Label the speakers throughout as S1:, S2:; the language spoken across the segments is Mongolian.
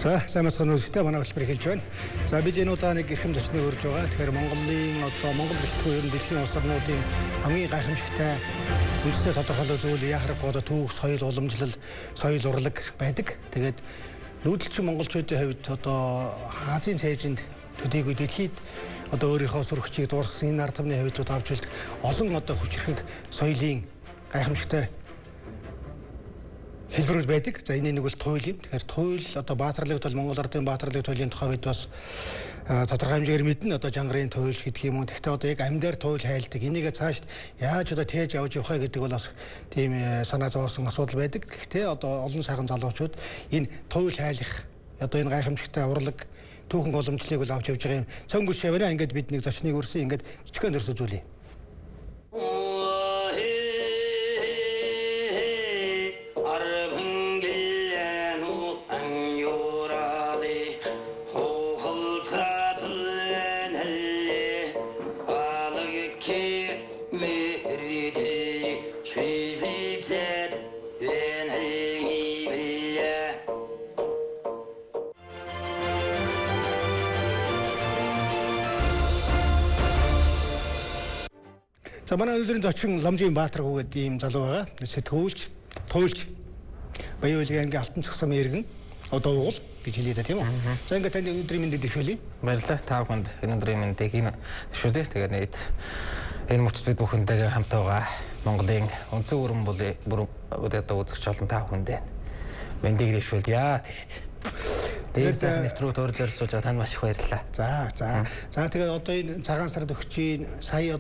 S1: За сайн мэцхан үзэгчтэй манай хөтөлбөр эхэлж байна. За бид энэ удаа нэг эрхэм зочныг урьж байгаа. Тэгэхээр Монголын Монгол гэлтгүй ер нь дэлхийн улс орнуудын хамгийн гайхамшигтай үндэсний тодорхойлол зүйл яхах гоо түүх, соёл, уламжлал, соёл урлаг байдаг. Тэгээд нүүдэлчин монголчуудын хувьд Азийн цээжинд төдийгүй дэлхийд өөрийнхөө сүр хүчийг дуурсан энэ ард түмний хувьд авч үлдэх олон хүчрхэг соёлын гайхамшигтай хэлбэрүүд байдаг. За энэ нэг бол туйл юм. Тэгэхээр туйл баатарлаг тул Монгол Ардын баатарлаг туйлын тухай бид бас тодорхой хэмжээгээр мэднэ. Жангарын туйл гэдэг юм уу. Гэхдээ яг амьдаар туйл хайлдаг. Энийг цааш яаж тээж авч явах вэ гэдэг бол бас тийм санаа зовоосон асуудал байдаг. Гэхдээ олон сайхан залуучууд энэ туйл хайлах энэ гайхамшигтай урлаг түүхэн уламжлалыг бол авч явж байгаа юм. Цөөнгөш шавна ингээд бид нэг зочныг өрсөн ингээд жижигхэн зөрсөжүүлье. За манай өнөөдрийн зочин Ламжийн Баатаргуу гэдэг ийм залуу байгаа. Сэтгүүлч, туйлч, Баян Улгийн аймгийн Алтан цогцомын иргэн угуул гэж хэлээд байгаа тийм үү? За ингээд танд өнөөдрийн мэндийг дэвшүүлье. Баярлалаа. Та бүхэнд өнөөдрийн мэндийг дэвшүүлье. Тэгээд нийт энэ мөчд бид бүхэнтэйгээ хамт байгаа Монголын өнцөг өрн үзэгч олон та бүхэндээ мэндийг дэвшүүлье. Тэгээд сайхан нэвтрүүлэг төр зорьж байгаа танд маш их баярлалаа. За тэгээд энэ цагаан сард өгчийн сая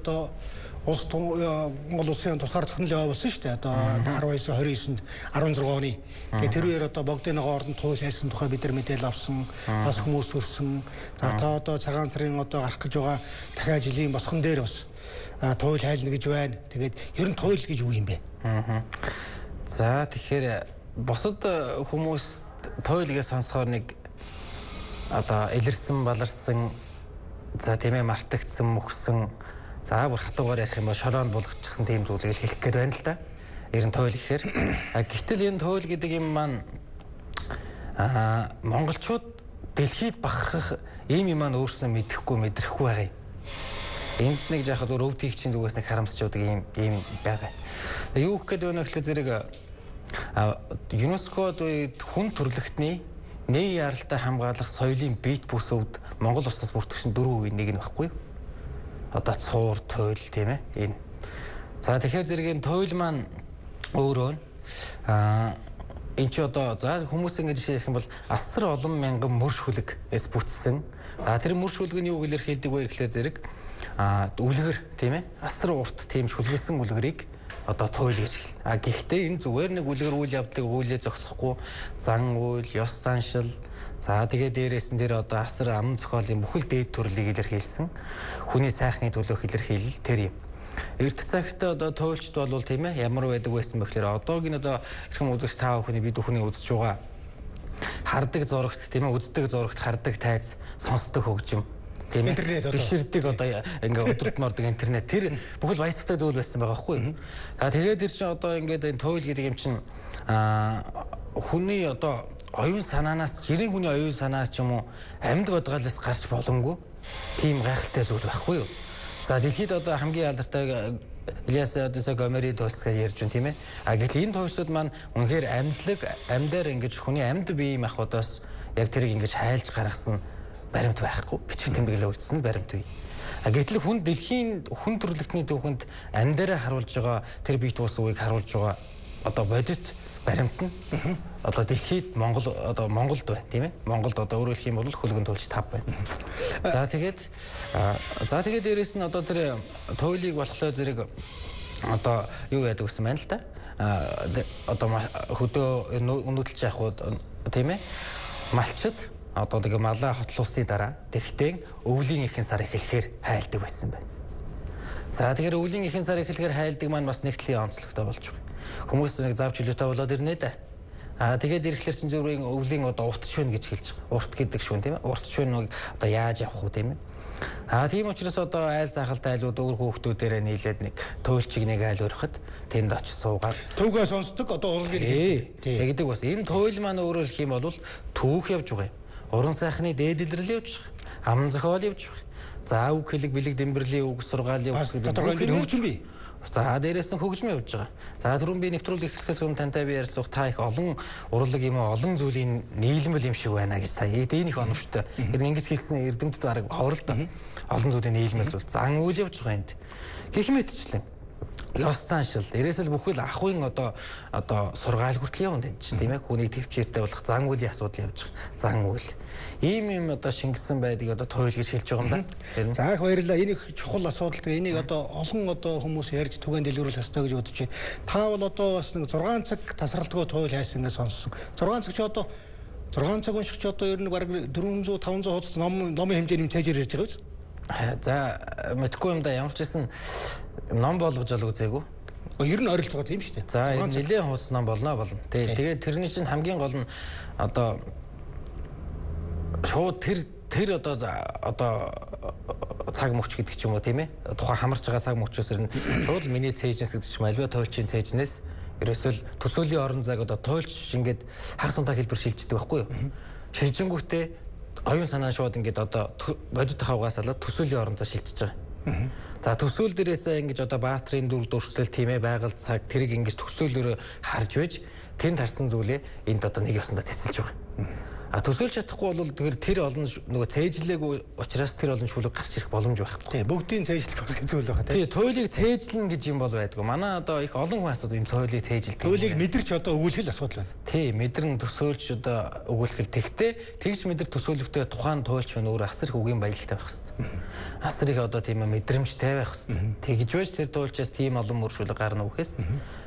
S1: Монгол улсын тусгаар технологи явуулсан шүү дээ. 1929-нд 16 оны. Тэгээд тэр үеэр богдын орнд туйл хайсан тухай бид нар мэдээлэл авсан. Бас хүмүүс өрсөн. За та цагаан сарын гарах гэж байгаа дахиад жилийн босгон дээр бас туйл хайлна гэж байна. Тэгээд ер нь туйл гэж юу юм бэ? За тэгэхээр бусад хүмүүс туйлгээ сонсохоор нэг илэрсэн, баларсан, за тийм ээ мартагдсан, мөхсөн, за бүр хатуугаар ярих юм бол шороонд булгачсан тийм зүйлийг хэлэх гээд байна л да. Ер нь туйл гэхээр гэтэл энэ туйл гэдэг юм маань монголчууд дэлхийд бахархах ийм юм маань өөрснөө мэдрэхгүй байгаа юм. Энд нэг жаахан зөв өвд хийгчийн зүгээс нэг харамсч явдаг ийм байгаа. Юу гэх гээд байна гэхэл зэрэг ЮНЕСКОд хүн төрөлхтний нийт яралтай хамгаалах соёлын биет бүсөвд Монгол улсаас бүртгэсэн 4% нэг нь баггүй. Цуур, туйл тийм ээ энэ. За тэгэхээр зэрэг энэ туйл маань өөрөө энэ ч за хүмүүс ингэж жишээлх юм бол асар олон мянган мөрш хүлэгээс бүтсэн. Тэр мөрш хүлэг нь юу гэлэр хэлдэг вэ гэхлээр зэрэг үлгэр тийм ээ асар урт тийм шүлгэлсэн үлгэрийг туйл гэж хэлнэ. Гэхдээ энэ зүгээр нэг үлгэр үйл явдлыг үйлээ зогсохгүй зан үйл, ёс заншил, за тэгээд дээрээс нь тэр асар аман зохиолын бүхэл дээд төрлийг илэрхийлсэн хүний сайхны төлөөх илэрхийлэл тэр юм. Эрт цагт туйлчд бол тийм ээ ямар байдаг байсан бэхлээр одоогийн эрхэм үзэгч та бүхний бид бүхний үзэж байгаа хардаг зурагт тийм ээ үздэг зурагт хардаг тайз сонсдог хөгжим тийм ээ биширдэг ингээ өдөрт мордог интернет тэр бүхэл баясгалтай зүйл байсан байгаа байхгүй юу. Тэгээд тэр чинь ингээд энэ туйл гэдэг юм чинь хүний оюун санаанаас жирийн хүний оюун санаа ч юм уу амьд бодгалоос гарч боломгүй тийм гайхалтай зүйл байхгүй юу. За дэлхийд хамгийн алдартай Ильяс Гомерийн туйлсгаар ярьж байна тийм ээ. Гэтэл энэ туйлсууд маань үнэхээр амьдаар ингэж хүний амьд бие махбодоос яг тэрийг ингэж хайлж гаргасан баримт байхгүй. Бичиг тэмдэглээ үлдсэн баримт үе. Гэтэл хүн дэлхийн хүн төрөлхтний түүхэнд амьдаараа харуулж байгаа тэр биет бус үеийг харуулж байгаа бодит баримт нь дэлхийд Монголд байна тийм ээ. Монголд өөрөөр хэлэх юм бол хөлгөн туйлч 5 байна. За тэгээд дээрэс нь тэр туйлыг болохоор зэрэг юу яадаг гэсэн байна л да. Хөдөө өнөдөлж яхууд тийм ээ. Малчид тэгээ малаа хотлуулсны дараа тэгтээ өвлийн ихэнх сар эхлэхээр хайлдаг байсан байна. За тэгэхээр өвлийн ихэнх сар эхлэхээр хайлдаг маань бас нэгтгэлийн онцлогтой болж байгаа. Хүмүүс нэг зав чөлөөтэй болоод ирнэ да. Тэгээд ирэхлээр чинь зөвхөн өвлийн урт шөнө гэж хэлж байгаа. Урт гэдэг шөнө тийм ээ. Урт шөнөг яаж явах вэ тийм ээ. Тийм учраас одоо айл сайхалтай айлууд өөр хүүхдүүдээрээ нийлээд нэг туйлчиг нэг айл өрөхөд тэнд очиж суугаад
S2: төвгөө сонсдог одоо урлагийн
S1: гэдэг бас энэ туйл маань өөрөөр хэлэх юм бол түүх явж байгаа юм. Уран сайхны дээдлэрэл явж байгаа. Ам зохиол явж байгаа. За үг хэлэг бэлэг дэмбэрлийн үг сургаалын үг
S2: тодорхой хөгжим бий.
S1: За дээрээс нь хөгжим явж байгаа. За түрүүн би нэвтрүүлэг ихтгэл зөв тантай би ярьсан та их олон урлаг юм олон зүйлийн нийлмэл юм шиг байна гэж та эдийн их оновчтой. Тэр ингэж хэлсэн эрдэмтэд баг ховролтой. Олон зүйлийн нийлмэл зүйл. Зан үйл явж байгаа энд. Гэх мэтчлэн ёс заншил эрээсэл бүхэл ахуйн одоо сургаал хүртэл явна гэж тийм ээ хүний төвчээртэй болох зан үлийн асуудал явж байгаа. Зан үйл. Ийм одоо шингэсэн байдгийг одоо туйл гэж хэлж байгаа юм да.
S2: За их баярлалаа. Энэ их чухал асуудал. Энийг одоо олон хүмүүс ярьж түгээн дэлгэрүүлэх ёстой гэж бодож байна. Та бол одоо бас нэг 6 цаг тасралтгүй туйл хайсан гэж сонссон. 6 цаг ч одоо 6 цаг унших ч одоо ер нь баг 400 500 хуудас номын хэмжээний цээжээр ярьж байгаа биз?
S1: За мэдхгүй юм да ямар ч гэсэн ном болгож үзээгүй.
S2: Ер нь ойролцоогоо тийм шүү дээ.
S1: За нэлээд хуудас ном болно. Тэгээд тэрний чинь хамгийн гол нь одоо шууд тэр одоо цаг мөч гэдэг ч юм уу тийм ээ. Тухайн хамарч байгаа цаг мөчөөс нь шууд миний цээжнээс гэдэг чинь альва туйлчийн цээжнээс ерөөсөл төсөөлийн орон зайг одоо туйлч ингээд хагас унтаа хэлбэр шилждэг байхгүй юу? Шилжингүүтээ оюун санаа шууд ингээд одоо бодит хавгаас алаад төсөөлийн орон зай шилжиж байгаа. За төсөөл дээрээсээ ингэж одоо баатрийн дүр дурсгал тийм ээ байгальд цаг тэрийг ингэж төсөөлөөрөө харж байж тэнд харсан зүйлээ энд одоо нэг ёсондоо цэцэлж байгаа. Төсөөлж чадахгүй бол тэр олон нөгөө цээжлээгүй учраас тэр олон шүлэг гарч ирэх боломж байхгүй.
S2: Тийм бүгдийн цээжлэх бас хэцүү л байгаа тийм.
S1: Тийм туйлыг цээжлэн гэж юм бол байдгүй. Манай одоо их олон хүн асуудаг юм туйлыг цээжилдэг.
S2: Туйлыг мэдэрч одоо өгүүлэх асуудал байна.
S1: Тийм мэдэрн төсөөлж одоо өгүүлэх. Тэгтээ тэгж мэдэр төсөөлөхдөө тухайн туйлч маань өөр асар их үгийн баялагтай байх хэвээр. Асар их одоо тийм мэдрэмжтэй байх хэвээр. Тэгж байж тэр туйлчаас тийм олон мөр шүлэг гарна үхээс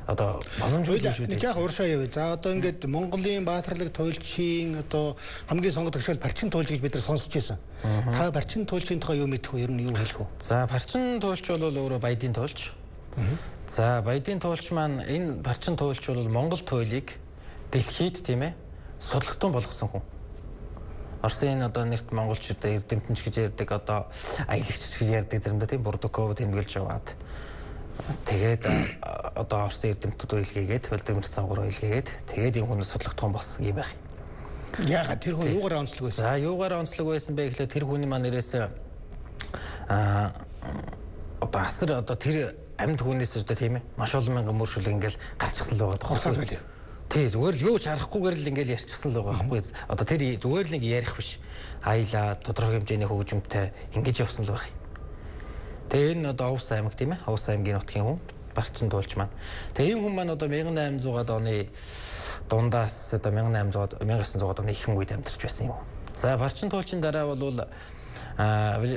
S1: одоо боломжгүй шүү дээ.
S2: Нэг яг уршаа явъя. За одоо ингээд Монголын баатарлаг туйлчийн одоо хамгийн сонгогдох шил барчин туйлч гэж бид нар сонсч байсан. Та барчин туйлчийн тухай юу мэдэх вэ? Ер нь юу хэлэх вэ?
S1: За барчин туйлч бол өөрөө баядын туйлч. За баядын туйлч маань энэ барчин туйлч бол Монгол туйлыг дэлхийд тийм ээ судлагтун болгосон хүн. Орсын одоо нэрт монголчууд эрдэмтэнч гэж ярьдаг одоо аялагч гэж ярьдаг заримдаа тийм Бурдуков тэмдэглэж яваад тэгээд одоо Орсын эрдэмтдүүд илгээгээд Владимир Цангуураа илгээгээд тэгээд энэ хүн судлагтун болсон юм байх.
S2: Яагаад тэр хүн юугаар онцлог байсан?
S1: За юугаар онцлог байсан бэ гэхлээр тэр хүний маань нэрээс одоо асар одоо тэр амьд хүнээс одоо тийм ээ маш олон мянган мөр шүлэг ингээл гарчихсан л байгаа
S2: тохиолдол байлээ.
S1: Тий зүгээр л юу ч харахгүйгээр л ингээл ярьчихсан л байгаа байхгүй. Одоо тэр зүгээр л нэг ярих биш. Аялаа тодорхой хэмжээний хөгжимтэй ингэж явсан л байгаа. Тэгээ энэ одоо Овс аймаг тийм ээ. Овс аймгийн нутгийн хүн барчин туйлч маань. Тэгээ энэ хүн маань одоо 1800-аад оны дундаас одоо 1900-аад оны ихэнх үед амьдарч байсан юм. За барчин туйлчийн дараа бол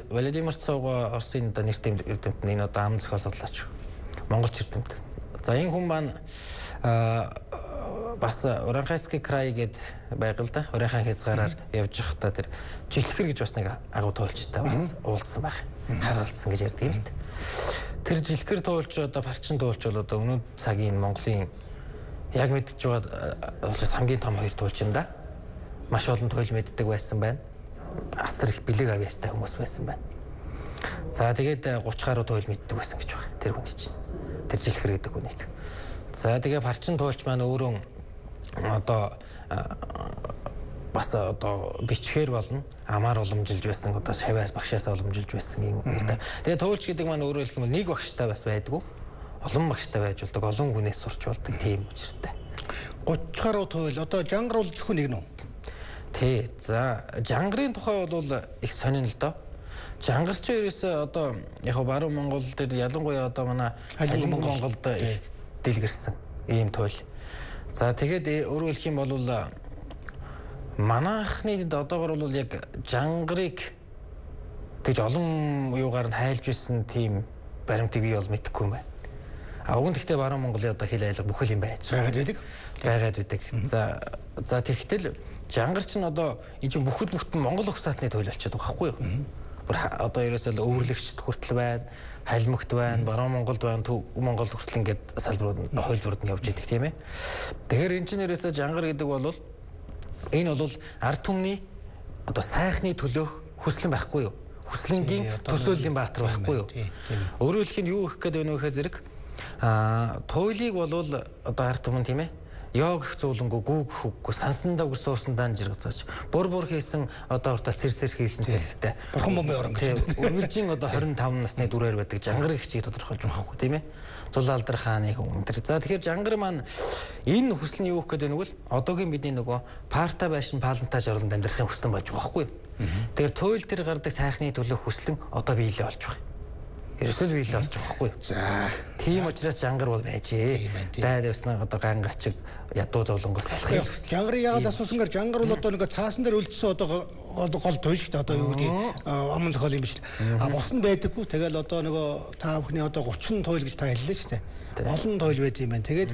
S1: Владимир Цангуураа Оросын одоо нэртэй эрдэмтэн энэ одоо ам зохиол судлаач. Монголч эрдэмтэн. За энэ хүн маань бас Уранхайский край гэдэг байгаль да. Уранхай хязгаараар явж байхдаа тэр жилхэр гэж бас нэг агуу туйлчтай бас уулзсан байх. Харгалцсан гэж ярьдаг юм л. Тэр жилхэр туйлч одоо барчин туйлч бол одоо өнөө цагийн Монголын яг мэдж байгаа учраас хамгийн том хоёр туйлч юм да. Маш олон туйл мэддэг байсан байна. Асар их бэлэг авьяастай хүмүүс байсан байна. За тэгээд 30 гаруй туйл мэддэг байсан гэж байна. Тэр хүн чинь. Тэр жилхэр гэдэг хүнийг. За тэгээ барчин туйлч маань өөрөө одоо бас одоо бичгээр болно. Амаар уламжилж байсан одоо шавьяас багшаасаа уламжилж байсан юм л да. Тэгээ туйлч гэдэг маань өөрөө хэлэх юм бол нэг багштай бас байдгүй. Олон багштай байж болдог, олон хүнээс сурч болдог тийм учиртай.
S2: 30 гаруй туйл одоо жангар бол зөвхөн нэг нүү.
S1: Тий. За жангарын тухай бол их сонин л доо. Жангар ч ерөөсөө одоо яг баруун Монгол дээр ялангуяа одоо манай Халин Монголд дэлгэрсэн ийм туйл. За тэгээд өөрөөр хэлэх юм бол манайхны одоогор бол яг жангарыг тэгж олон юугаар нь хайлж байсан тийм баримтыг би бол мэдэхгүй юм байна. Уг нь гэхдээ баруун Монголын одоо хэл айлга бүхэл юм байж байгаад байдаг. За тэгтэл жангар чинь одоо энэ чинь бүтэн Монгол угсаатны туйл болчиход байгаа байхгүй юу? Одоо ерөөсөө өвөрлөгчд хүртэл байна, халимагт байна, баруун Монголд байна, төв Монголд хүртэл ингээд салбарууд хойлборд нь явж идэг тийм ээ. Тэгэхээр энэ чинь ерөөсөө жангар гэдэг бол энэ бол ард түмний одоо сайхны төлөөх хүслэн байхгүй юу? хүслэнгийн төсөөллийн баатар байхгүй юу? Өөрөөр хэлбэл юу гэх гээд байна вэ гэхээр зэрэг туйлыг болвол одоо ард түмэн тийм ээ ёг их зуулангүй гүүг хөггүй сансандаа үр суусандаа жиргацаач бур хийсэн одоо уртаа сэрсэр хийсэн сэлхтэй
S2: бурхан бомбын орон гэж
S1: үргэлжийн одоо 25 насны дүрээр байдаг жангар их чиг тодорхойлж байгаа байхгүй тийм ээ Зулаалдар хааны хүн тэр за тэгэхээр жангар маань энэ хүсэл нь юу гэх гээд байна вэ одоогийн бидний нөгөө парта байшин палантаж орлонд амьдрахын хүслэн байж байгаа байхгүй тэгэхээр туйл тэр гардаг сайхны төлөө хүслэн одоо биелээ болж байгаа ерөөсөө биелээ болж байгаа байхгүй
S2: за
S1: тийм учраас жангар бол байжээ дайд явснаа одоо гангачиг ядуу зовлонгоос алхах
S2: жангарын яагаад асуусангаар жангар бол одоо нэг цаасан дээр үлдсэн одоо гол туйл шүү дээ одоо юу гэдэг аман зохиол юм биш л бус нь байдаггүй тэгэл одоо нөгөө та бүхний одоо 30 туйл гэж та хэллээ шүү дээ олон туйл байд юм байна тэгээд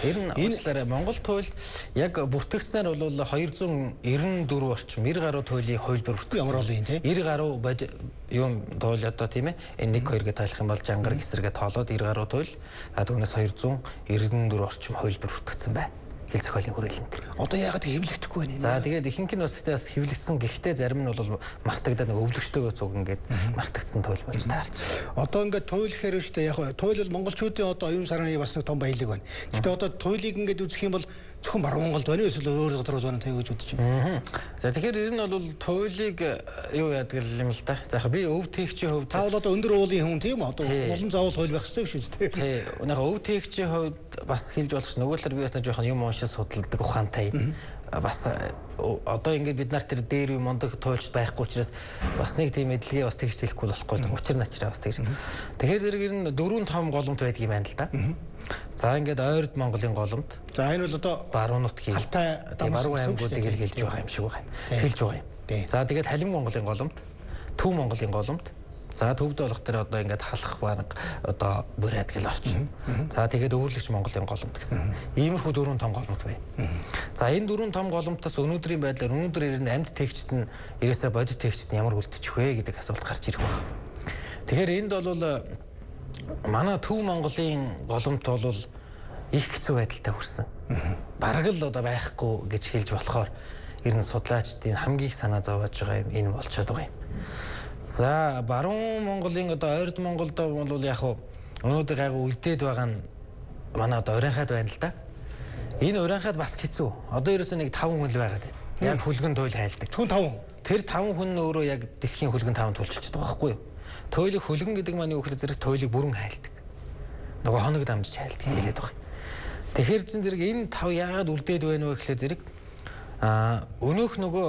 S1: ер нь уучлаарай Монгол туйл яг бүртгэгснээр бол 294 орчим 90 гаруй туйлын хувилбар бүртгэгдсэн
S2: ямар олон юм те
S1: 90 гаруй юм туйл одоо тийм ээ 1 2 гэж тайлах юм бол жангар гэсэргээ тоолоод 90 гаруй туйл түүнээс 294 орчим хувилбар бүртгэгдсэн байна хэл зохиолын хүрээлэнд. Одоо яагаад хэвлэгдэхгүй байна? За тэгээд ихэнх нь бас хэвлэгдсэн гэхдээ зарим нь бол мартагдаад нэг өвлөгчтэйгөө цуг ингээд мартагдсан туйл болж таарч. Одоо ингээд туйл гэхээр шүү дээ яг туйл бол монголчуудын одоо оюун сарны бас нэг том баялаг байна. Гэхдээ одоо туйлыг ингээд үзэх юм бол зөвхөн баруун Монголд байна эсвэл өөр газар байна таа гэж бодож байна. За тэгэхээр ер нь бол туйлыг юу яадаг юм л да. За би өв тээгчийн хувьд та бол одоо өндөр уулын хүн тийм одоо олон заавал туйл байх хэрэгтэй шүү дээ. Тий. Нэг өв тээгчийн хувьд бас хэлж болох ш. Нөгөө талаар би бас жоохон юм уншиж судалдаг ухаантай бас одоо ингээд бид нар тэр дээр юм мондог туйлч байхгүй учраас бас нэг тийм эдлэгээ бас тэгж хэлэхгүй болохгүй учир начраа бас тэгж. Тэгэхээр зэрэг ер нь дөрвөн том голомт байдаг юм байна л да. За ингээд ойрд Монголын голомт. За энэ бол одоо баруун нутгийн Алтай баруун аймагуудыг хэлж байгаа юм шиг байна. Хэлж байгаа юм. За тэгээд Халин Монголын голомт, Төв Монголын голомт. За төвд болох тэр одоо ингээд халах бараг одоо бүрээд гэл орчин. За тэгээд өвөрлөгч Монголын голомт гэсэн. Иймэрхүү дөрвөн том голомт байна. За энэ дөрвөн том голомтоос өнөөдрийн байдлаар өнөөдөр ирэн амьд тээгчд нь ерөөсөө бодит тээгчд нь ямар үлдчих вэ гэдэг асуулт гарч ирэх байна. Тэгэхээр энд бол манай Төв Монголын голомт бол их хэцүү байдалтай хүрсэн. Бараг л одоо байхгүй гэж хэлж болохоор ер нь судлаачдын хамгийн их санаа зовоож байгаа юм энэ болчиход байгаа юм. За баруун Монголын одоо ойрд Монголд бол яг өнөөдөр гайгүй үлдээд байгаа нь манай одоо Оринхад байна л да. Энэ Оринхад бас хэцүү. Одоо ерөөсөө нэг 5 хүн л байгаад байна. Яг хүлгэн туйл хайлдаг. Түн 5. Тэр 5 хүн нь өөрөө яг дэлхийн хүлгэн 5 туйлчилж байгаа байхгүй юу? Туйлыг хүлгэн гэдэг маань юу гэхээр зэрэг туйлыг бүрэн хайлдаг. Нөгөө хоног дамжиж хайлдаг хэлээд байгаа. Тэгэхээр зэн зэрэг энэ 5 яагаад үлдээд байна вэ гэхээр зэрэг өнөөх нөгөө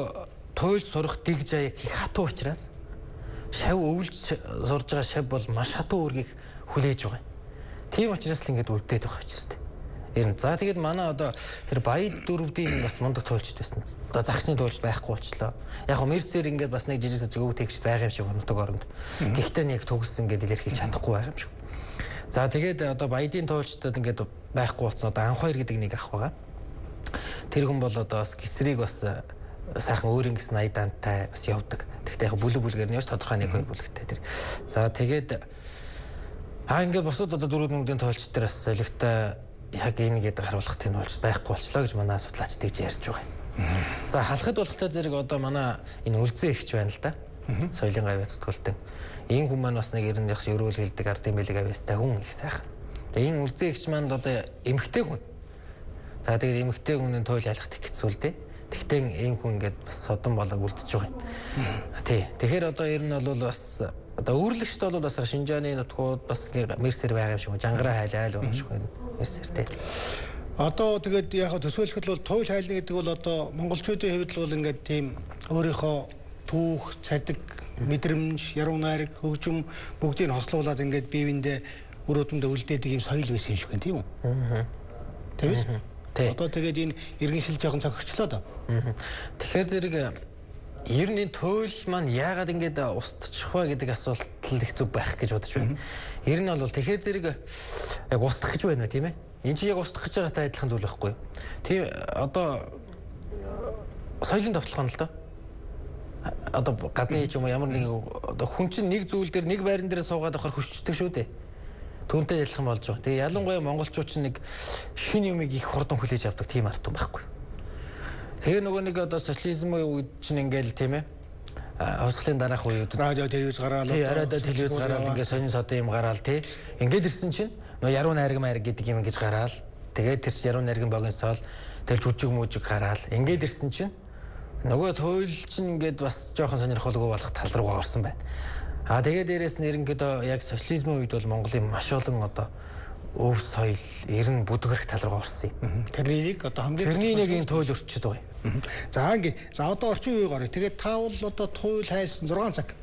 S1: туйл сурах дэг жаяг их хатуу учраас шав өвлж сурж байгаа шав бол маш хатуу үргийг хүлээж байгаа. Тийм учраас л ингэж үлдээд байгаа учраас. Ер нь за тэгээд манай одоо тэр Баяд дөрөвдийн бас мундаг туйлчд байсан. Одоо загсны туйлчд байхгүй болчлоо. Яг хөө Мерсер ингэж бас нэг жижиг зөв тэгчд байгаа юм шиг нутаг оронд. Гэхдээ нэг төгс ингэж илэрхийлж чадахгүй байгаа юм шиг. За тэгээд одоо Баядын туйлчдад ингэж байхгүй болсон одоо Анх хоёр гэдэг нэг ах байгаа. Тэр хүн бол одоо бас гисрийг бас сайхан өөрийн гэсэн айдаантай бас явдаг. Гэхдээ яг бүлгээр нь яаж тодорхой нэг хоёр бүлэгтэй тэр. За тэгээд ингээд босод одоо дөрвөн мөнгөний тоолч дээр бас солигтой яг энийгээд харуулах тийм тоолч байхгүй болчлоо гэж манай судлаач тэгж ярьж байгаа юм. За халахад болохтой зэрэг одоо манай энэ үлзээ ихч байна л да. Соёлын гавь зүтгэлтэн. Энэ хүн маань бас нэг ер нь яг өрөөл хэлдэг ардын бэлэг авьяастай хүн их сайхан. Тэгээ энэ үлзээ ихч маань л одоо эмхтэй хүн. За тэгээд эмхтэй хүний туйл ялах хэцүү л дээ. Тэгтээ энэ хүн ингээд бас содон болог үлдчихэж байгаа юм. Тий. Тэгэхээр одоо ер нь бол бас одоо өөрлөгчд бол бас Шинжааны нутгууд бас Мерсер байгаа юм шиг жангараа хайлаа юм шиг байна. Мерсер тий. Одоо тэгээд яг төсөөлөхөд бол туйл хайлна гэдэг бол одоо монголчуудын хувьд бол ингээд тийм өөрийнхөө түүх, цадиг, мэдрэмж, яруу найраг, хөгжим бүгдийг хослуулад ингээд биевиндээ өрөөдөндөө үлдээдэг юм соёл байсан юм шиг байна тийм үү? Аа. Тэгээс одоо тэгээд энэ иргэншил жоохон цогцолчлоо доо. Тэгэхээр зэрэг ер нь энэ туйл маань яагаад ингэж устчих вэ гэдэг асуулт л их зүг байх гэж бодож байна. Ер нь бол тэгэхээр зэрэг яг устгах гэж байна тийм ээ. Энд чинь яг устгах гэж байгаатай адилхан зүйл байхгүй юу? Тийм одоо соёлын товтлогоо л доо. Одоо гадны ч юм уу ямар нэг одоо хүн чинь нэг зүйл дээр нэг байран дээр суугаад авахар хүчтэй шүү дээ. Түүнтэй адилхан болж байгаа. Тэгээ ялангуяа монголчууд чинь нэг шин юмыг их хурдан хүлээж авдаг тийм ард түмэн байхгүй. Тэгээ нөгөө нэг одоо социализм үед чинь ингээл тийм ээ Хувьсгалын дараах үеүүд
S2: радио телевиз гараад
S1: радио телевиз гараад ингээд сонин содон юм гараал тий. Ингээд ирсэн чинь нөө яруу найраг майраг гэдэг юм ингэж гараал. Тэгээд тэр чинь яруу найрагын богиносоол тэр жүжиг мүжиг гараал. Ингээд ирсэн чинь нөгөө туйл чинь ингээд бас жоохон сонирхолгүй болох тал руугаа орсон байна. Тэгээд дээрэс нь ерөнхийдөө яг социализмын үед бол Монголын маш олон одоо өв соёл, эрен бүдгэрх тал руу орсон юм.
S2: Тэрнийг одоо хамгийн
S1: тэрний нэг энэ туйл өрчөд байгаа юм.
S2: За ингээ. За одоо орчин үеийг орё. Тэгээд та бол одоо туйл хайсан 6 цаг.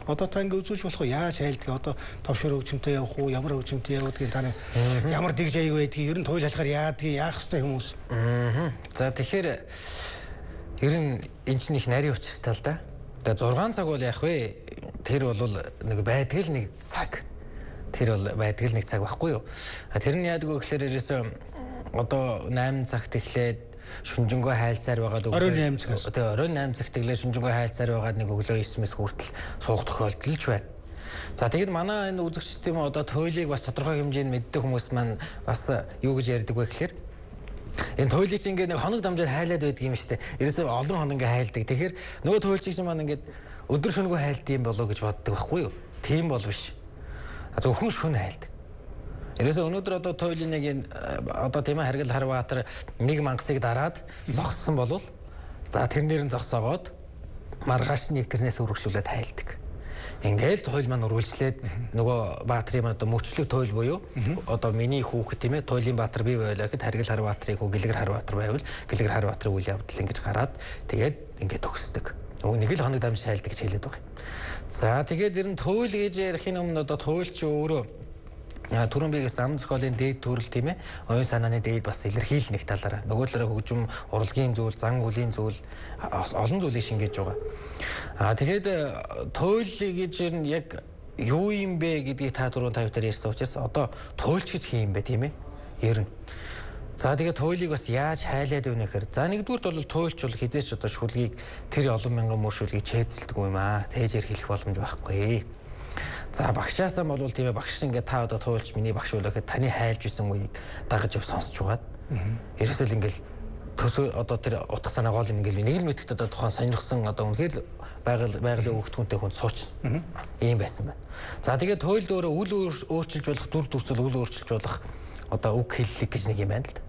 S2: Одоо та ингээ үзүүлж болох уу? Яаж хайлдгийг одоо товшор хөгжимтэй явах уу? Ямар хөгжимтэй явуудгийг таны ямар дэгж аяг байдгийг ер нь туйл халахаар яадгийг яах ёстой хүмүүс.
S1: За тэгэхээр ер нь энэ чинь их нарийн учиртай л да. Тэгээ 6 цаг бол яах вэ? Тэр бол нэг байдаг л нэг цаг. Тэр бол байдаг л нэг цаг байхгүй юу? Тэр нь яадаг вэ гэхээр ерөөсөө одоо 8 цагт эхлээд шүнжэнгөө хайлсаар байгаад
S2: оройн 8 цагаас.
S1: Тэгээ оройн 8 цагт эхлээд шүнжэнгөө хайлсаар байгаад нэг өглөө 9-с хүртэл суух тохиолдол ч байна. За тэгээд манай энэ үзэгчдийн одоо туйлыг бас тодорхой хэмжээнд мэддэг хүмүүс маань бас юу гэж ярьдаг вэ гэхээр энэ туйлыг чинь ингээд нэг хоног дамжаад хайлаад байдаг юм шүү дээ. Ерөөсөө олон хоног ингээд хайлдаг. Тэгэхээр нөгөө туйлчиг чинь маань ингээд өдөр шөнөгүй хайлт юм болоо гэж боддог байхгүй юу? Тийм бол биш. Зөвхөн шөнө хайлдаг. Ерөөсөө өнөөдөр одоо туйлын нэг энэ одоо тийм Харгал Харбаатар нэг мангасыг дараад зогссон болвол за тэрнээр нь зогсоогоод маргааш нэг тэрнээс үргэлжлүүлээд хайлдаг. Ингээл туйл маань үргэлжлээд нөгөө Баатарын маань одоо мөчлөг туйл буюу одоо миний хүүхэд тийм ээ туйлын Баатар бий байлаа гэхэд Харгал Харбаатарын хүү Гэлгэр Харбаатар байвал Гэлгэр Харбаатарын үйл явдал ингэж гараад тэгээд ингээд төгсдөг. Нэг л хоног дамж хайлдаг гэж хэлээд байгаа юм. За тэгээд ер нь туйл гэж ярихын өмнө одоо туйл чи өөрөө түрүүн бигээс ам зохиолын дээд төрөл тийм ээ оюун санааны дээд бас илэрхийлэх нэг талаараа нөгөө талаараа хөгжим урлагийн зүйл зан үлийн зүйл олон зүйлийг шингээж байгаа. Тэгээд туйл гэж яг юу юм бэ гэдгийг та түрүүн тавьтаар ярьсан учраас одоо туйлч гэж хин юм бэ тийм ээ ер нь. За тэгээд туйлыг бас яаж хайлаад өгнө гэхээр за нэгдүгürt бол туйлч бол хизээч одоо шүлгийг тэр олон мянган мөр шүлгийг чэйдэлдэг юм аа. Цээжээр хэлэх боломж байхгүй. За багшаасаа бол тийм ээ багш ингээд та одоо туйлч миний багш болоо гэхэд таны хайлж исэн үеийг дагаж яв сонсч угаад. Ерөөсөө л ингээд төсөө одоо тэр утга санаа гол юм ингээд нэг л мэдхэд одоо тухайн сонирхсан одоо үнэхээр байгалийн өгтгөнтэй хүн суучна. Ийм байсан байна. За тэгээд туйлд өөрөө үл өөрчилж болох дүр төрсөл үл өөрчилж болох одоо үг хэллэг гэж нэг юм байна л да.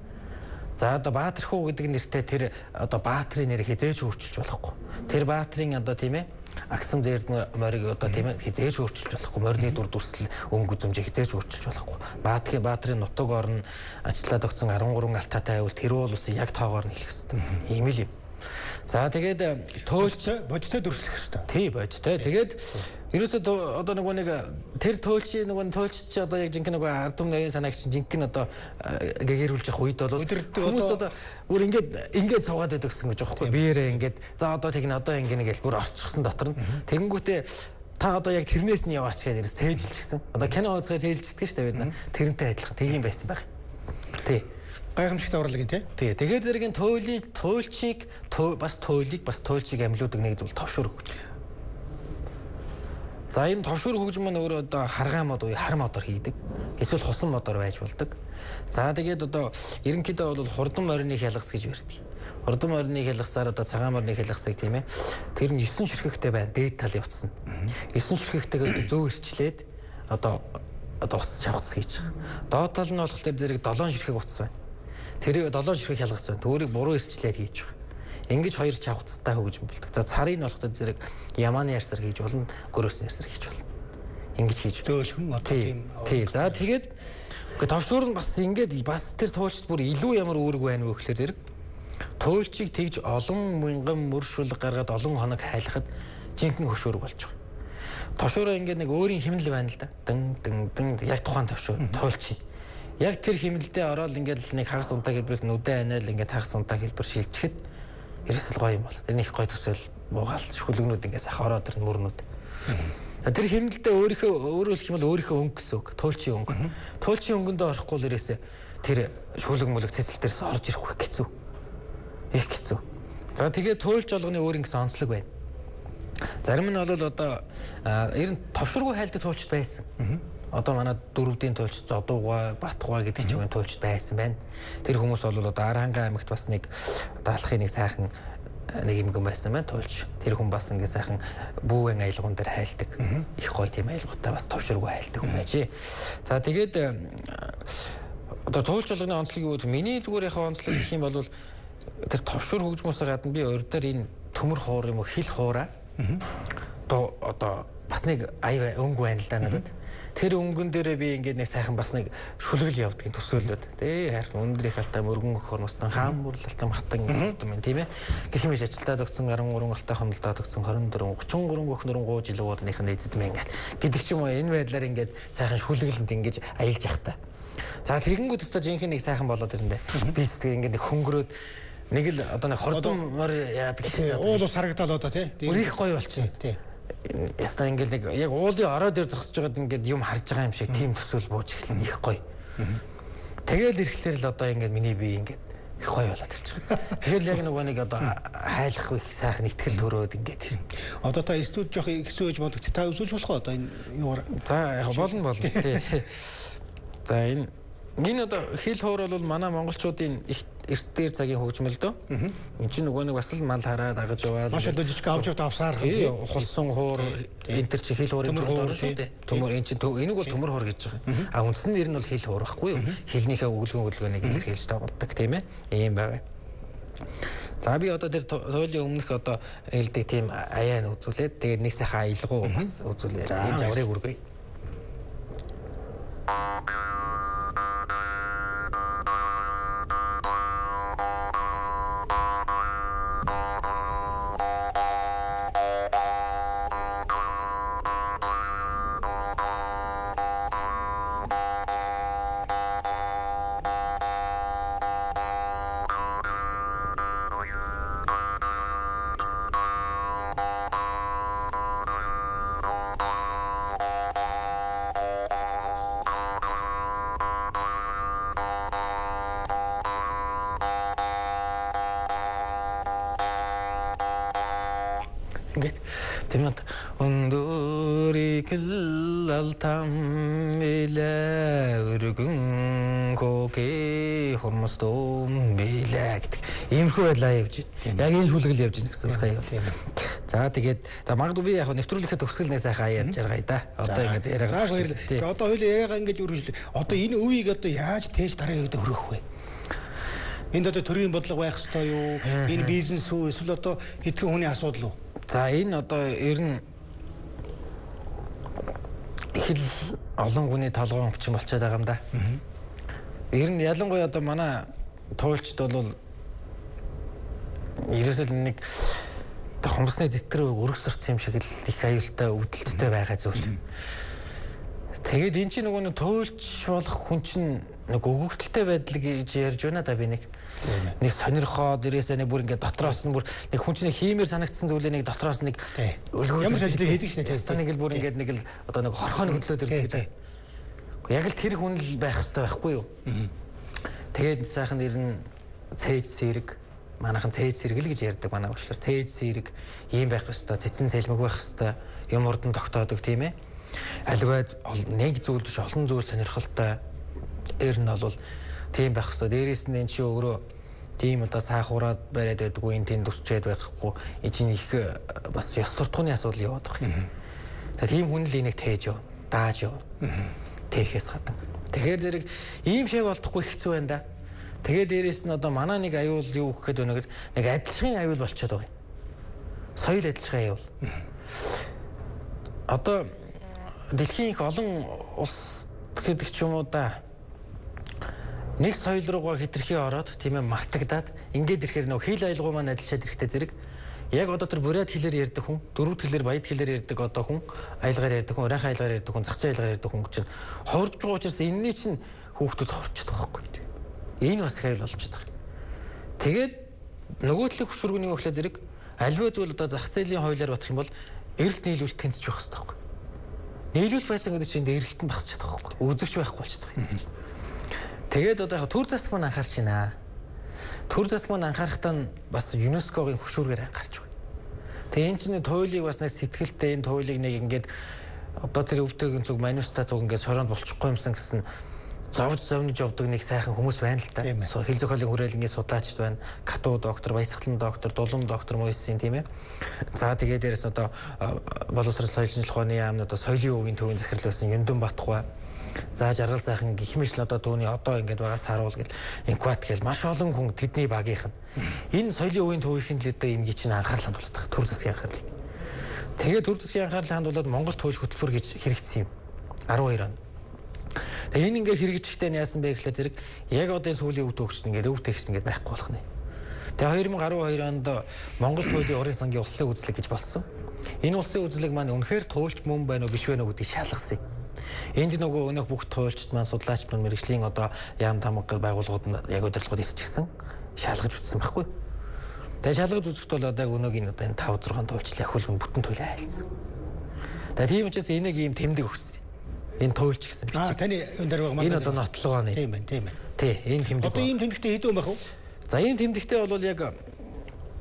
S1: За одоо Баатар хүү гэдэг нэртэй тэр одоо Баатарын нэр хизээж өөрчилж болохгүй. Тэр Баатарын одоо тийм ээ агсан зэрд морийг одоо тийм ээ хизээж өөрчилж болохгүй. Морины дүр төрсөл өнгө үзэмжийг хизээж өөрчилж болохгүй. Баатарын нутаг орн ажиллаад өгсөн 13 алтаатай байвал тэр уул усын яг тоогоор нь хэлэх хэрэгтэй. Ийм л юм. За тэгээд туйлч
S2: бодтой дүрслэх хэрэгтэй.
S1: Тий бодтой. Тэгээд ерөөсөө одоо нэг тэр туйлч чи одоо яг жинхэнэ нэг ард түмний оюун санааг чинь жинхэнэ одоо гэгэрүүлж явах үед бол хүмүүс одоо бүр ингээд цугаад байдаг гэсэн гэж байгаа байхгүй. Биерээ ингээд за одоо тэгнэ одоо ингээд нэг л бүр орчихсон дотор нь. Тэгэнгүүтээ та одоо яг тэрнээс нь яваач гэдэг нэрс цээжилж гисэн. Одоо кино үзгээ цээжилждэг шүү дээ бид нар. Тэрнтэй адилхан тийм байсан байх. Тий.
S2: Гайхамшигтай урлагийн тий.
S1: Тий. Тэгэхээр зэргийн туйлчийг бас туйлчийг амьлуудаг нэг зүйл товшуур хөгжим. За энэ товшуур хөгжим маань өөрөө одоо харгаан мод уу хар модоор хийдэг. Эсвэл хусан модоор байж болдог. За тэгээд одоо ерөнхийдөө бол хурдан морины хялгас гэж барьдаг. Хурдан морины хялгасаар одоо цагаан морины хялгасыг тийм ээ. Тэр нь 9 ширхэгтэй байна. Дээд тал явцсан. 9 ширхэгтэйгээ зөө ирчлээд одоо утас шавхц хийж байгаа. Доод тал нь болохоор зэрэг 7 ширхэг утас байна. Тэрийг 7 ширхэг хялгас байна. Төрийг буруу ирчлээд хийж байгаа. Ингэж хоёр чавхцтай хөгжим болдог. За царыг нь болохоор зэрэг ямааны ярсар хийж болно, гөрөөсний ярсар хийж болно. Ингэж хийж.
S2: Зөөлхөн одоо тийм.
S1: Тий. За тэгээд товшуур нь бас ингээд бас тэр туйлчд бүр илүү ямар үүрэг байна вэ гэхээр зэрэг туйлчийг тэгж олон мянган мөр шүлэг гаргаад олон хоног хайлахад жинхэнэ хөшөөрөг болж байгаа. Товшуураа ингээд нэг өөрийн хэмнэл байна л да. Дэн яг тухайн товшуур туйлч. Яг тэр хэмнэлдээ ороод ингээд нэг хагас унтаа хэлбэл нүдэн анаал ингээд хагас унтаа хэлбэр шилжихэд ерөөсөл гоё юм бол. Тэр нэг гоё төсөөл буугаал шүлгнүүд ингээд сайхан ороод тэр мөрнүүд. Тэр хэмнэлдээ өөрөөр хэлэх юм бол өөрийнхөө өнгө гэсэн үг. Туйлчийн өнгө. Туйлчийн өнгөндөө орохгүй л ерөөсөө тэр шүлэг мүлэг цэцэлтэрээс орж ирэхгүй хэцүү. Их хэцүү. За тэгээд туйлч болгоны өөр ингэсэн онцлог байна. Зарим нь бол одоо ер нь товшургүй хайлтдаг туйлчд байсан. Одоо манай дөрөвдийн туйлч Зодууга, Батгуга гэдэг ч юм туйлчд байсан байна. Тэр хүмүүс бол одоо Аранга аймагт бас нэг одоо алхахын нэг сайхан нэг юм байсан байна туйлч. Тэр хүн бас ингээ сайхан бүүгийн аялгуун дээр хайлдаг. Их гоё тийм аялгуутай бас товширгүй хайлдаг хүн байж. За тэгээд одоо туйлч болгоны онцлог юу гэвэл миний зүгээр яхаа онцлог гэх юм бол тэр товшир хөгжмөөс гадна би урьдаар энэ төмөр хуур юм уу хил хуураа одоо бас нэг өнгө байна л да надад. Тэр өнгөн дээрээ би ингээд нэг сайхан бас нэг шүлгэл явдгийн төсөөлөд тий хайрхан өндрийн халтаа мөргөн хормостон хаан бүрлэлтэн хатан гэдэг юм тийм ээ гэх юм ажилтаад өгсөн 13 алтай хомлдоод өгсөн 24 33 бүхнөрөн гоо жилүүрийнх нь эзэдмээ ингээд гэдэг ч юм уу энэ байдлаар ингээд сайхан шүлгэлэнд ингээд аялж явах та. За тэгэнгүүт өстой жинхэнэ нэг сайхан болоод ирэндээ би сэтгэл ингээд нэг хөнгөрөөд нэг л одоо нэг хордомор яадаг гэсэн
S2: уул ус харагдал одоо тий
S1: их гоё болчихно тий. Яста ингээд нэг яг уулын ороо дээр зогсож байгаад ингээд юм харж байгаа юм шиг тийм төсөөл бууж эхлэн их гоё. Тэгэл ирэхлээр л одоо ингээд миний бие ингээд их гоё болоод ирж байгаа. Тэгэл яг нэг одоо хайлах их сайхан итгэл төрөөд ингээд ирнэ.
S2: Одоо та студ жоох ихсүүж бодог та үзүүлж болох одоо энэ юугаар.
S1: За яг болно тий. За энэ одоо хил хуур бол манай монголчуудын их эрт дээр цагийн хөгжмөл дөө. Энд чинь нөгөө нэг бас л мал хараад агаж яваад.
S2: Маш одоо жижиг авч яваад авсаарах
S1: тийм. Хулсан хуур энэ төр чи хил хуурын төмөр шүү дээ. Төмөр энэ чинь энийг бол төмөр хуур гэж байгаа. А үндсэн нэр нь бол хил хуур байхгүй юу? Хилнийхээ өглөөнийг илэрхийлж тавалдаг тийм ээ. Ийм байгаа. За би одоо тэр туйлын өмнөх одоо хэлдэг тийм аяа нь үзүүлээд тэгээд нэг сайхан аялгуу бас үзүүлээ. Энэ жаврыг үргэе. Ингээд тэрнэт өндөрийг алтам илээ өргөн коке хормостон билээ гэдэг иймэрхүү байлаа явж байна. Яг энэ шүлгэл явж байна гэсэн үг сая. За тэгээд за магадгүй би яг нэвтрүүлэхэд төгсгөл нэг сайхан ярьж аргая да. Одоо ингээд яриагаа.
S2: Одоо хоёул яриагаа ингэж үргэлжлээ. Одоо энэ өвийг одоо яаж тээж дараагийн үед хөрөх вэ? Энд одоо төрийн бодлого байх ёстой юу? Энэ бизнес үү? Эсвэл одоо хэдхэн хүний асуудал уу?
S1: За энэ одоо ер нь их л олон хүний толгойн өвчин болчиход байгаа юм да. Ер нь ялангуяа одоо манай туйлчд бол ерөөсөө нэг хомсны зэтрэг өргөсөрсөн юм шиг л их аюултай өвдөлттэй байгаа зүйл. Тэгээд эн чинь нөгөө туйлч болох хүн чинь нэг өгөгдөлтэй байдал гэж ярьж байна да би нэг сонирхоод ирээсээ нэг бүр ингээд дотроос нь бүр нэг хүн чинь хиймээр санагдсан зүйлээ нэг дотроос нэг
S2: ямар ажлыг хийдэг шнэ тест
S1: нэг л бүр ингээд нэг л одоо нэг хорхооны хөдлөөд ирдэг. Яг л тэр хүн л байх хэрэгтэй байхгүй юу? Тэгээд сайхан нэр нь цээж сэрэг манайхан цээж сэрэг л гэж ярьдаг манай багшлаар цээж сэрэг ийм байх хэрэгтэй цэцэн цэлмэг байх хэрэгтэй юм урдан тогтоодог тийм ээ. Аливаад нэг зүйл биш олон зүйл сонирхолтой ер нь бол тийм байх хэрэгтэй. Дээрээс нь энэ чи өөрөө тийм одоо сайхураад бариад байдгүй энэ тэнд өсчээд байхгүй энэ чинь их бас ёс суртахууны асуудал яваад байгаа юм. Тэгэхээр тийм хүн л энийг тээж яв, дааж яв. Тэхээс гадна. Тэгэхээр зэрэг ийм шээ болдохгүй хэцүү байна да. Тэгээд дээрээс нь одоо манай нэг аюул юу гэх гээд өнөөр нэг адилшигын аюул болчиход байгаа юм. Соёл адилшигын аюул. Одоо дэлхийн их олон улс гэдэг ч юм уу да нэг соёл руугаа хитрхи ороод тийм ээ мартагдаад ингээд ирэхээр нөх хил аялгау маань адилшаад ирэхтэй зэрэг яг одоо тэр бурят хэлээр ярьдаг хүн дөрвөд хэлээр баяд хэлээр ярьдаг одоо хүн аялгаар ярьдаг хүн урайхан аялгаар ярьдаг хүн зах зээл аялгаар ярьдаг хүн чинь хорж байгаа учраас энэний чинь хүүхдүүд хорчод байгаа байхгүй. Энэ бас хавь болчиход байгаа. Тэгээд нөгөө талын хөшүүргөний өглөө зэрэг альва зүйл одоо зах зээлийн хуулиар бодох юм бол эрэлт нийлүүлэлт тэнцэж байх хэрэгтэй байхгүй. Нийлүүлэлт байсан гэдэг чинь эрэлт нь багсч чадах байхгүй. Үзэгч байхгүй болчиход байгаа юм. Тэгээд одоо яг төр засаг маань анхаарч байна. Төр засаг маань анхаарахтаа бас ЮНЕСКОгийн хөшүүргээр анхаарч байна. Тэгээ энэ чинь туйлыг бас нэг сэтгэлтэй энэ туйлыг нэг ингээд одоо тэр өвдөгийн зүг мануста зүг ингээд сороонд болчихгүй юмсан гэсэн зовж зовниж явдаг нэг сайхан хүмүүс байна л та. Хил зохиолын хүрээлэнгийн судлаачд байна. Кату доктор, Баясгалан доктор, Дулам доктор Мойсын тийм ээ. За тэгээд дээрэс одоо боловсрол соёл шинжилгээ ухааны яамны одоо соёлын өвгийн төвийн захирал байсан Юндэн Батхуй. За жаргал сайхан гэх мэт л одоо түүний одоо ингэж байгаас харуул гэл инкват гэл маш олон хүн тэдний багийнх нь. Энэ соёлын өвгийн төвийнхэн л одоо энэ гэж анхаарлаа хандуулдаг. Төр засгийн анхаарлыг. Тэгээд төр засгийн анхаарлаа хандуулаад Монгол туйл хөтөлбөр гэж хэрэгжсэн юм. 12 он. Тэгээ энэ ингээ хэрэгжихтэй яасан бэ гэхлээр зэрэг яг одоо энэ сүүлийн үе төгсч ингээ өв текст ингээ байхгүй болох нэ. Тэгээ 2012 онд Монгол туйлын урын сангийн улсын үзлэг гэж болсон. Энэ улсын үзлэг маань үнэхээр туйлч мөн байна уу биш вэ гэдгийг шалгасан юм. Энд нөгөө өнөөх бүх туйлчд маань судлаач маань мэрэгжлийн одоо яам тамга байгууллагууд нь яг удирдлагууд ирчихсэн шалгаж үзсэн байхгүй. Тэгээ шалгаж үзэхэд бол одоо өнөөгийн одоо энэ 5 6 туйлчлаа хөлгөн бүтэн туйлаа айлсан. Тэгээ тийм учраас энийг ийм тэмдэг өгсөн. Энэ туйлч гэсэн бичиг.
S2: Таны энэ дээр байгаа
S1: энэ одоо нотлогоо нэ.
S2: Тийм байна.
S1: Тий, энэ тэмдэг.
S2: Одоо ийм тэмдэгтэй хэдэн байх вэ?
S1: За ийм тэмдэгтэй бол яг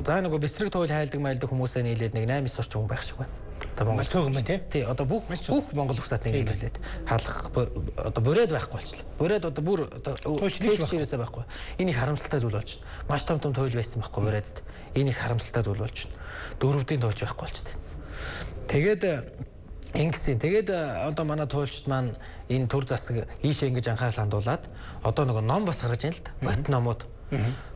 S1: за нөгөө бэсрэг туйл хайлдаг майлдаг хүмүүсээ нийлээд нэг 8 9 орчим хүн байх шиг байна. Одоо Монгол цөөхөн байна тий. Одоо бүх Монгол усаад нэг нийлээд хаалгах одоо бүрээд байхгүй болчихлоо. Бүрээд одоо бүр одоо туйлчнээс байхгүй. Энийг харамсалтай зүйл болж байна. Маш том туйл байсан байхгүй бүрээдд. Энийг харамсалтай зүйл болж байна. Дөрөвдийн туйлч байхгүй болчихсон. Тэгээд ингэсэн. Тэгээд одоо манай туйлчд маань энэ төр засаг ийшээ ингэж анхаарал хандуулад одоо нөгөө ном бас гаргаж байна л да. Бот номууд.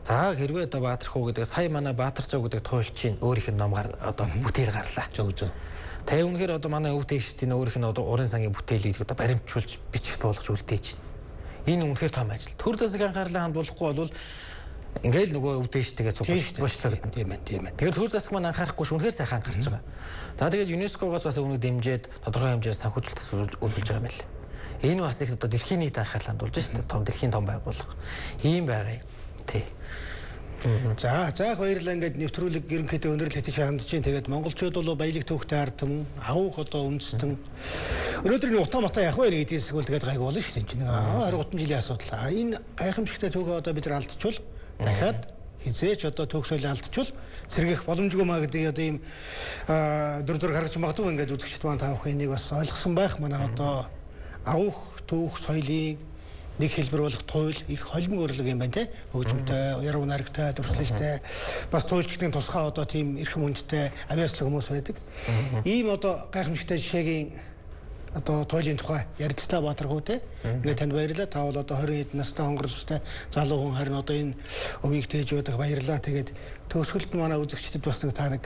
S1: За хэрвээ одоо Баатархуу гэдэг сая манай Баатарчаа гэдэг туйлчийн өөрийнх нь ном одоо бүтээл гарлаа. Зөв. Тэгээ үнэхээр одоо манай өв текстийн өөрийнх нь одоо урын сангийн бүтээлийг одоо баримтжуулж бичих болгож үлдээж байна. Энэ үнэхээр том ажил. Төр засаг анхаарлаа хандуулахгүй бол ингээл нөгөө өв тексттэйгээ цуглуулж тийм ээ. Тэгэхээр төр засаг маань анхаарахгүй үнэхээр сайхан анхаарч байгаа. За тэгээд ЮНЕСКО-гоос бас өмнө дэмжиж тодорхой хэмжээр санхүүжилт үзүүлж байгаа юм байна. Энэ бас их одоо дэлхийн нийт анхаарлаа хандуулж байна шүү дээ. Том дэлхийн том байгууллага. Ийм байгаа юм. Тий.
S2: За баярлалаа ингээд нэвтрүүлэг ерөнхийдөө өнөрлөл хэтэж хандж байна. Тэгээд монголчууд бол баялаг төвхтэй ардам, авах одоо үндэстэн. Өнөөдрийн утга матаа яг вэ гэдгээс бол тэгээд гайг болно шүү дээ. Чинь 20 30 жилийн асуудал. Энэ гайхамшигтай төвгөө одоо бид нар алдчихвал дахиад хизээч одоо төгсөөл алдчихвал сэргийх боломжгүй маа гэдэг одоо ийм дүр гаргаж магадгүй ингээд үзэгчд маань таах энийг бас ойлгосон байх. Манай одоо авах төвх соёлын нэг хэлбэр болох туйл их холбон урлаг юм байна те. Хөгжмөнтэй, яруу найрагтай, дурслалтай бас туйлчдын тусгай одоо тийм эрхэм хүндтэй авьяаслаг хүмүүс байдаг. Ийм одоо гайхамшигтай жишээгийн одоо туйлын тухай ярилцлаа Баатархуу те. Ингээд танд баярлалаа. Та бол одоо 20 хэд настай хонгорстой залуу хүн харин одоо энэ өвийг тээж байдаг баярлалаа. Тэгээд төгсгөлд манай үзэгчдэд бас нэг та нэг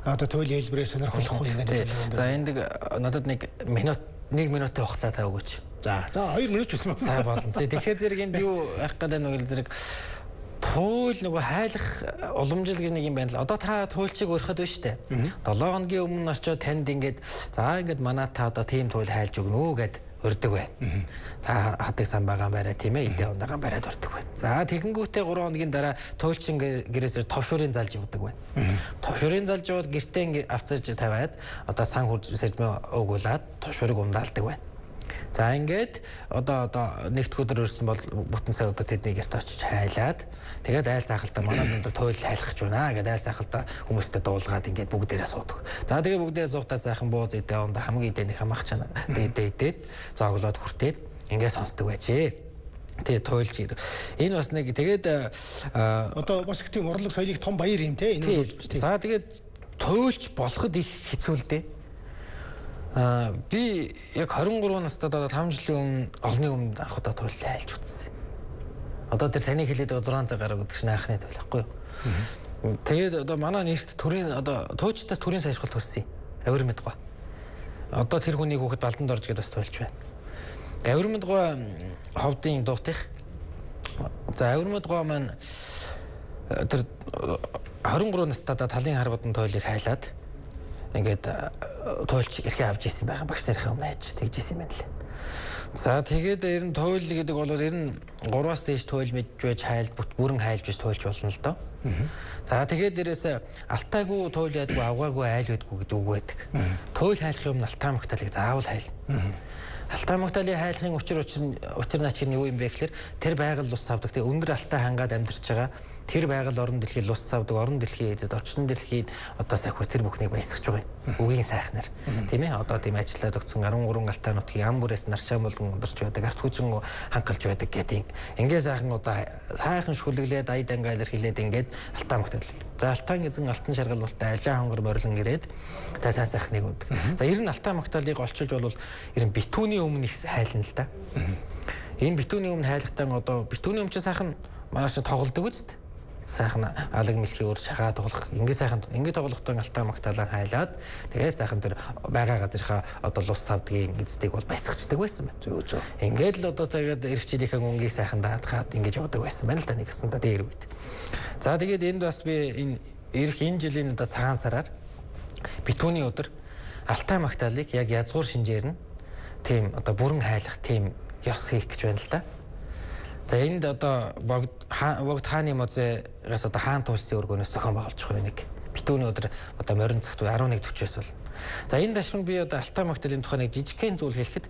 S2: одоо туйлын хэлбэрээ сонирхолтой ингээд.
S1: За энд надад 1 минутын хугацаа таа өгөөч.
S2: За 2 минут ч байсан.
S1: За болно. Тэгэхээр зэрэг энд юу явах гэдэг нэг зэрэг туйл нөгөө хайлах уламжил гэж нэг юм байна л. Одоо та туйлчийг өрхөд байна штэ. 7 хоногийн өмнө очиод танд ингээд за ингээд манай та одоо тийм туйл хайлж өгнө үү гэд өрдөг байна. За хадаг сан байгаа барай тийм ээ. Эдээ ундагаан барайд өрдөг байна. За тэгэнгүүтээ 3 хоногийн дараа туйлчин гэрээсээр товшуурын залж явдаг байна. Товшуурын залж яваад гэртээ ингээд авцаж тавиад одоо сан хурж сэржмээ өгүүлээд товшуурыг ундаалдаг байна. За ингээд одоо нэгд өдөр өрсөн бол бүтэн сая удаа тэдний гэрт очиж хайлаад тэгээд айл сайхалтаа манай өндөр туйл хайлах гэж байна гэдэг айл сайхалтаа хүмүүстэй дуулгаад ингээд бүгдээрээ суудаг. За тэгээд бүгдээ суугатаа сайхан бууз идэ онд хамгийн идэх хамгаах чана дээдээд зоглоод хүртээд ингээд сонсдог байжээ. Тэгээ туйлж гэдэг. Энэ бас нэг тэгээд
S2: одоо бас их тийм урлаг соёлын том баяр юм те энэ бол.
S1: За тэгээд туйлж болоход их хэцүү л дээ. Би яг 23 настай одоо 5 жилийн өмнө олны өмнө анх удаа туйл хайлж үзсэн. Одоо тэр таны хэлээд 6 цаг гараг гэдэг чинь анхны туйл байхгүй юу? Тэгээд одоо манай нэрт төрийн одоо туучтаас төрийн сайжралт төссөн. Авир мэдгоо. Одоо тэр хүний хүүхэд балдан дорж гэдээ бас туйлж байна. Авир мэдгоо ховдын дуутих. За авир мэдгоо маань тэр 23 настай талын харбадан туйлыг хайлаад ингээд туйлч эрхээ авч ирсэн байгаа багш нарынхаа өмнө хайж тэгж ирсэн юм байна лээ. За тэгээд ер нь туйл гэдэг бол ер нь 3-аас дээш туйл мэдж байж хайлт бүрэн хайлж байж туйлж болно л доо. За тэгээд дээрээс алтайгүй туйл ядгүй авгаагүй айл байдгүй гэж үг байдаг. Туйл хайлах юм нь алтай магтаалыг заавал хайлна. Алтай магтаалыг хайлахын учир наач нь юу юм бэ гэхээр тэр байгаль ус авдаг. Тэгээ өндөр алтай хангаад амьдарч байгаа тэр байгаль орон дэлхийн лус цавдаг орон дэлхийн эзэд орчин дэлхийн одоо сахиус тэр бүхнийг баясгаж байгаа юм. Үгийн сайхнаар тийм ээ одоо тийм ажиллаад өгсөн 13 алтай нутгийн ам бүрээс наршаан болгон ундарч байдаг арц хүчин хангалж байдаг гэдэг. Ингээ сайхан одоо сайхан шүлэглээд ая дангаа илэрхийлээд ингээд алтан магтаал. За алтан эзэн алтан шаргал болтой алиа хонгор морлон ирээд та сайн сайхныг өгдөг. За ер нь алтан магтаалыг олчилж бол ер нь битүүний өмнө их хайлна л да. Энэ битүүний өмнө хайлахтаа одоо битүүний өмнө сайхан маш тоглодог үст. Сайхан алаг мэлхий өөр шахаа тоглох ингээд тоглохдоо алтан магтаалаа хайлаад тэгээ сайхан тэр байгаа газрынхаа одоо лус савдгийн эздийг бол баясгачдаг байсан байна. Ингээд л одоо тэгээд эрхчлийнхээ өнгийг сайхан даатгаад ингэж явдаг байсан байна л да нэгсэн да дээр үед. За тэгээд энд бас би энэ энэ жилийн одоо цагаан сараар битүүний өдөр алтан магтаалыг яг язгуур шинжээр нь тийм одоо бүрэн хайлах тийм ёс хийх гэж байна л да. За энд одоо богд хааны музейгаас одоо хаан туулсын өргөнөөс зохион байгуулж байгаа нэг битүүний өдөр одоо морин цагт 11:40-с бол. За энэ дашин би одоо алтан магтаалын тухай нэг жижигхэн зүйл хэлэхэд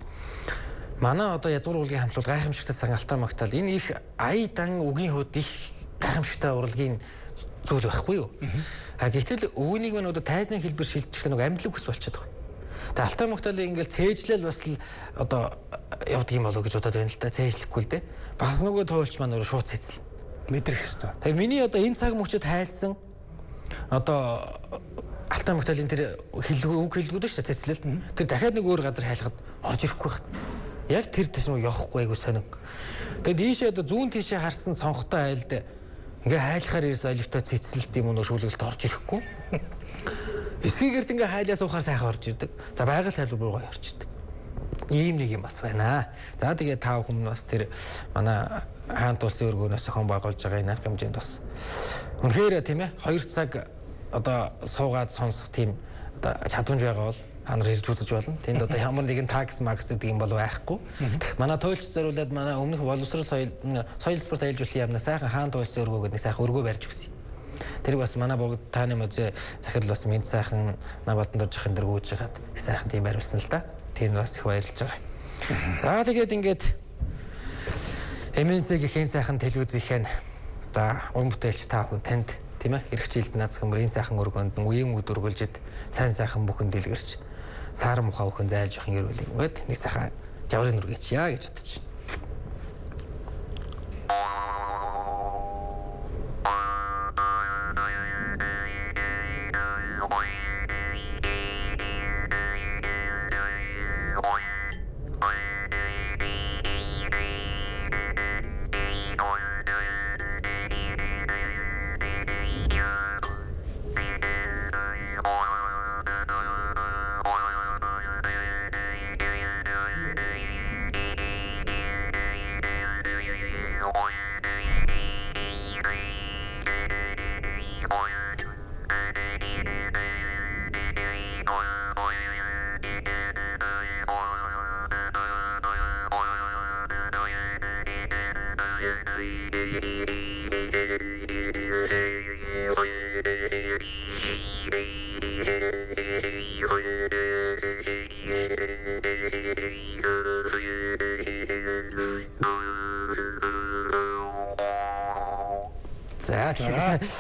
S1: манай одоо язгуур уулгийн хамтлал гайхамшигтай цагаан алтан магтаал энэ их аядан үгийн хөд их гайхамшигтай урлагийн зүйл байхгүй юу? А гэтэл өвөнийг мань одоо тайзан хэлбэр шилжчихлээ нэг амьдлаг хүс болчиход байгаа. Тэгээ алтан магтаалыг ингээл цээжлэл бас л одоо явдаг юм болов гэж бодоод байна л да. Цээжлэхгүй л дээ. Бас нөгөө туйлч маань өөрөө шууд цэцэл мэдрэх хэвээр. Тэгээ миний одоо энэ цаг мөчөд хайсан одоо алтан магтаалын тэр хэлгүүд шүү дээ цэцлэл. Тэр дахиад нэг өөр газар хайлахад орж ирэхгүй байна. Яг тэр тийш нь явахгүй айгу сонин. Тэгээ дийшээ одоо зүүн тийшээ харсан сонхтой айлд ингээ хайлахаар ирсэн оливтой цэцэлт юм уу шүүлгэлт орж ирэхгүй. Эсгийгэрт ингээ хайлаа суухаар сайхан орж ирдэг. За байгаль тайлбар руу гоё орж ирдэг. Ийм нэг юм бас байна. За тэгээ тав хүмүүс бас тэр манай хаан тулсын өргөнөөс зохион байгуулж байгаа энэ арга хэмжээнд бас үнэхээр тийм ээ 2 цаг одоо суугаад сонсох тийм одоо чадамж байгаа бол ханар ирж үзэж болно. Тэнд одоо ямар нэгэн такс макс гэдэг юм бол байхгүй. Манай туйлч зориулаад манай өмнөх боловсрол соёл спорт айлжуулалтын яамнаа сайхан хаан тулсын өргөө гэдэг нэг сайхан өргөө барьж өгсөн. Тэр бас манай богд тааны музей захирал бас мэд сайхан Набатан доржихын дэргүүж хагаад их сайхан тийм барьсан л да. Тэнд бас их баярлж байгаа. За тэгээд ингээд MNC-ийн сайхан телевизийнхэн за уран бүтээлч та бүхэн танд тийм ээ эрхчлэлд наацх юм энэ сайхан өргөнд үеийн үд өргөлжид сайн сайхан бүхэн дэлгэрч саар мухаа бүхэн зайлж явах юм ярил ингээд нэг сайхан жаврын үргээч яа гэж бодчих.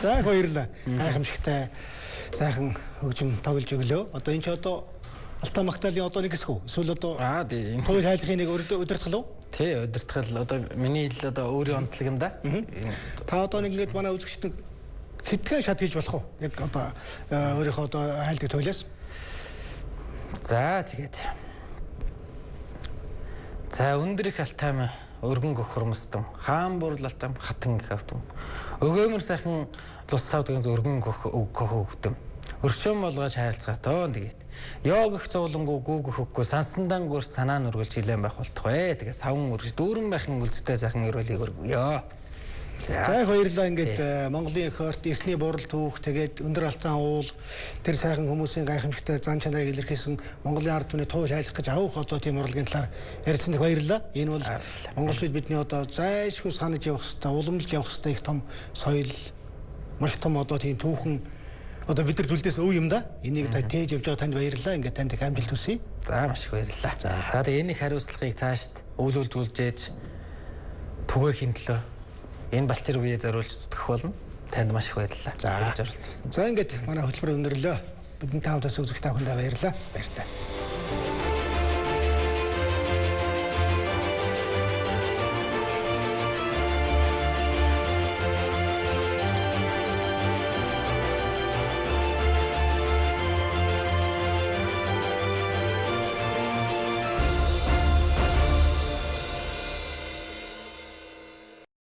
S1: За баярлалаа. Гайхамшигтай сайхан хөгжим тоглож өглөө. Одоо энэ ч одоо алтан магтаалын одоо нэг хэсэг үү? Эсвэл одоо туйл хайлахын нэг удирдгал уу? Тий, удирдгал одоо миний хэл одоо өөрийн онцлог юм да. Та одоо нэг ингэж манай үзэгчд хэдхэн шат хийж болох уу? Яг одоо өөрийнхөө одоо хайлтыг туйлаас. За тэгээд. За өндөр их алтайм өргөн гөхөрмөстөн хаан бурлалтам хатан гэх автом өгөөмөр сайхан лус савдгийн өргөн гөхөвдөм өршөөн болгож хайрцгаа тоо тэгээд ёг их зовлонгоо гүүгөх өгөхгүй санsandan гөр санаа нүргэлж хилэн байх болтох вэ тэгээд савн өргөж дүүрэн байхын үлдтэй сайхан өрөөлийг өргөё. За баярлалаа. Ингээд Монголын эх орт эртний бурал түүх тэгээд өндөр алтан уул тэр сайхан хүмүүсийн гайхамшигтай зан чанарыг илэрхийлсэн Монголын ард түмний туйл хайлах гэж авах одоо тийм урлагийн талаар ярилцсанд баярлалаа. Энэ бол монголчууд бидний одоо зайлшгүй санаж явах хэрэгтэй, уламжлж явах хэрэгтэй их том соёл, маш том одоо тийм түүхэн одоо бид нар зүйлдээс өв юм да. Энийг та тээж явж байгаа танд баярлалаа. Ингээд танд их амжилт хүсье. За маш их баярлалаа. За тэгээд энэ их хариуцлагыг цаашд өвлүүлжүүлж түгээхийн төлөө энэ балчир үеэ зориулж зүтгэх болно. танд маш их баярлалаа.
S2: За.
S1: Яриж оролцсон.
S2: За ингээд манай хөтөлбөр өндөрлөө. Бидний таамтаас үзэх та бүхэндээ баярлалаа. Баярлалаа.